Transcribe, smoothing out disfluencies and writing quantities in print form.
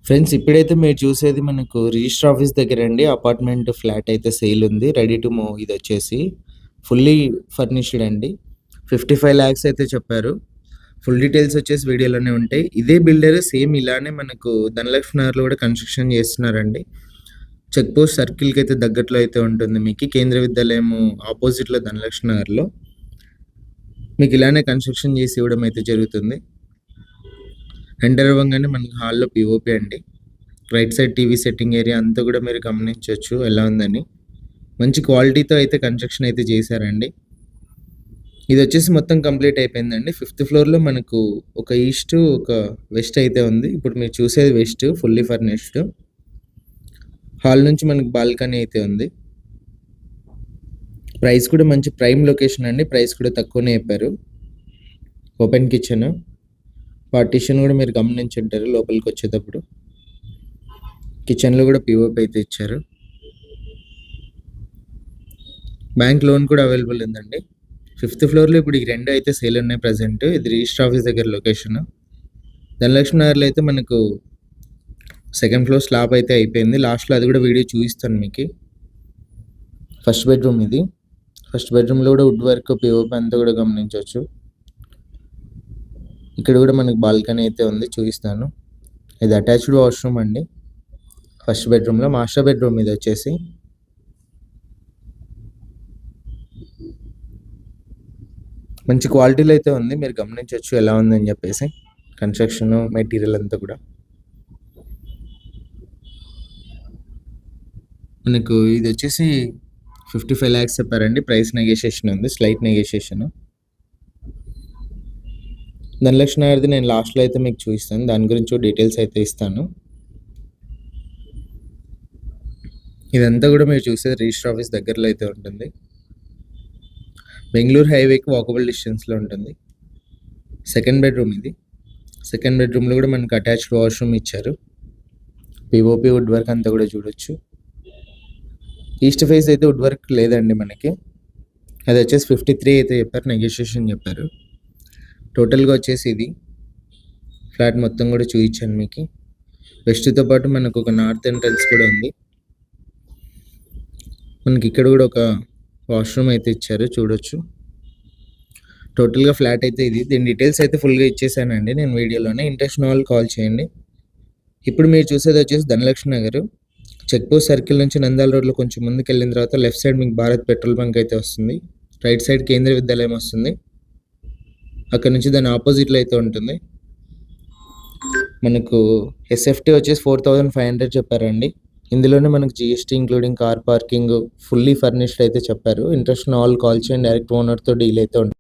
Friends ఇప్పుడైతే మీరు చూసేది మనకు రిజిస్టర్ ఆఫీస్ దగ్గరండి. అపార్ట్మెంట్ ఫ్లాట్ అయితే సేల్ ఉంది. రెడీ టు మూవ్ ఇదొచ్చేసి. ఫుల్లీ ఫర్నిష్డ్ అండి. 55 లాక్స్ అయితే చెప్పారు. ఫుల్ డీటెయిల్స్ వచ్చేసి వీడియోలోనే ఉంటాయి. ఇదే బిల్డర్ సేమ్ ఇలానే మనకు ధనలక్ష్మి నగర్‌లో కూడా కన్‌స్ట్రక్షన్ చేస్తున్నారండి. చెక్ పోస్ట్ సర్కిల్‌కి అయితే దగ్గరలో అయితే ఉంటుంది మీకు. కేంద్ర విద్యాలయం ఆపోజిట్‌లో ధనలక్ష్మి నగర్‌లో. మీకు ఇలానే కన్‌స్ట్రక్షన్ చేసి ఇవ్వడం అయితే జరుగుతుంది. ఎంటర్ అవ్వంగానే మనకి హాల్‌లో పీఓపీ అండి. Right side TV setting area అంతా కూడా మీరు గమనించొచ్చు ఎలా ఉందని. మంచి క్వాలిటీతో అయితే కన్‌స్ట్రక్షన్ అయితే చేశారండి. ఇదొచ్చేసి మొత్తం కంప్లీట్ అయిపోయిందండి. 5థ్ ఫ్లోర్‌లో మనకు ఒక ఈస్ట్, ఒక వెస్ట్ అయితే ఉంది. ఇప్పుడు మీరు చూసేది వెస్ట్ ఫుల్లీ ఫర్నిష్డ్. హాల్ నుంచి మనకు బాల్కనీ అయితే ఉంది. ప్రైస్ కూడా మంచి ప్రైమ్ లొకేషన్ అండి. ప్రైస్ కూడా తక్కువనే చెప్పారు. ఓపెన్ కిచెన్, పార్టిషన్ కూడా మీరు గమనించుంటారు లోపలికి వచ్చేటప్పుడు. కిచెన్‌లో కూడా పీఓపీ అయితే ఇచ్చారు. బ్యాంక్ లోన్ కూడా అవైలబుల్ ఉందండి. 5థ్ ఫ్లోర్‌లో ఇప్పుడు ఈ 2 అయితే సేల్ ఉన్నాయి ప్రెజెంట్. ఇది రిజిస్టర్ ఆఫీస్ దగ్గర లొకేషన్. ధనలక్ష్మి నగర్‌లో అయితే మనకు సెకండ్ ఫ్లోర్ స్లాబ్ అయితే అయిపోయింది. లాస్ట్‌లో అది కూడా వీడియో చూపిస్తాను మీకు. ఫస్ట్ బెడ్రూమ్ ఇది. ఫస్ట్ బెడ్రూమ్‌లో కూడా వుడ్ వర్క్, పీఓపీ అంతా కూడా గమనించవచ్చు. ఇక్కడ కూడా మనకు బాల్కనీ అయితే ఉంది, చూపిస్తాను. ఇది అటాచ్డ్ వాష్రూమ్ అండి. ఫస్ట్ బెడ్రూమ్‌లో మాస్టర్ బెడ్రూమ్ ఇది వచ్చేసి. మంచి క్వాలిటీలో అయితే ఉంది, మీరు గమనించవచ్చు ఎలా ఉందని చెప్పేసి. కన్స్ట్రక్షన్ మెటీరియల్ అంతా కూడా మనకు ఇది వచ్చేసి 55 లాక్స్ చెప్పారండి. ప్రైస్ నెగోషియేషన్ ఉంది, స్లైట్ నెగోషియేషన్. ధనలక్ష్మి నగర్ది నేను లాస్ట్లో అయితే మీకు చూపిస్తాను, దాని గురించి డీటెయిల్స్ అయితే ఇస్తాను. ఇదంతా కూడా మీరు చూసేది రిజిస్టర్ ఆఫీస్ దగ్గరలో అయితే ఉంటుంది. బెంగళూరు హైవేకి వాకబుల్ డిస్టెన్స్లో ఉంటుంది. సెకండ్ బెడ్రూమ్ ఇది. సెకండ్ బెడ్రూమ్లో కూడా మనకు అటాచ్డ్ వాష్రూమ్ ఇచ్చారు. పీఓపీ వుడ్ వర్క్ అంతా కూడా చూడొచ్చు. ఈస్ట్ ఫేస్ అయితే వుడ్ వర్క్ లేదండి మనకి. అది వచ్చేసి 53 అయితే చెప్పారు, నెగోషియేషన్ చెప్పారు. టోటల్గా వచ్చేసి ఇది ఫ్లాట్ మొత్తం కూడా చూపించాను మీకు. వెస్ట్తో పాటు మనకు ఒక నార్త్ ఎంట్రన్స్ కూడా ఉంది. మనకి ఇక్కడ కూడా ఒక వాష్రూమ్ అయితే ఇచ్చారు, చూడొచ్చు. టోటల్గా ఫ్లాట్ అయితే ఇది. దీని డీటెయిల్స్ అయితే ఫుల్గా ఇచ్చేసానండి నేను వీడియోలోనే. ఇంట్రెస్ట్ ఉన్న వాళ్ళు కాల్ చేయండి. ఇప్పుడు మీరు చూసేది వచ్చేసి Dhanalakshmi Nagar. Check post circle నుంచి నంద్యాల రోడ్లో కొంచెం ముందుకు వెళ్ళిన తర్వాత లెఫ్ట్ సైడ్ మీకు భారత్ పెట్రోల్ బంక్ అయితే వస్తుంది. రైట్ సైడ్ కేంద్ర విద్యాలయం వస్తుంది. అక్కడ నుంచి దాని ఆపోజిట్లో అయితే ఉంటుంది. మనకు ఎస్ఎఫ్టీ వచ్చేసి 4500 చెప్పారండి. ఇందులోనే మనకు GST including car parking fully furnished అయితే చెప్పారు. ఇంట్రెస్ట్ ఉన్న వాళ్ళు కాల్ చేయండి. డైరెక్ట్ ఓనర్తో డీల్ అయితే ఉంటుంది.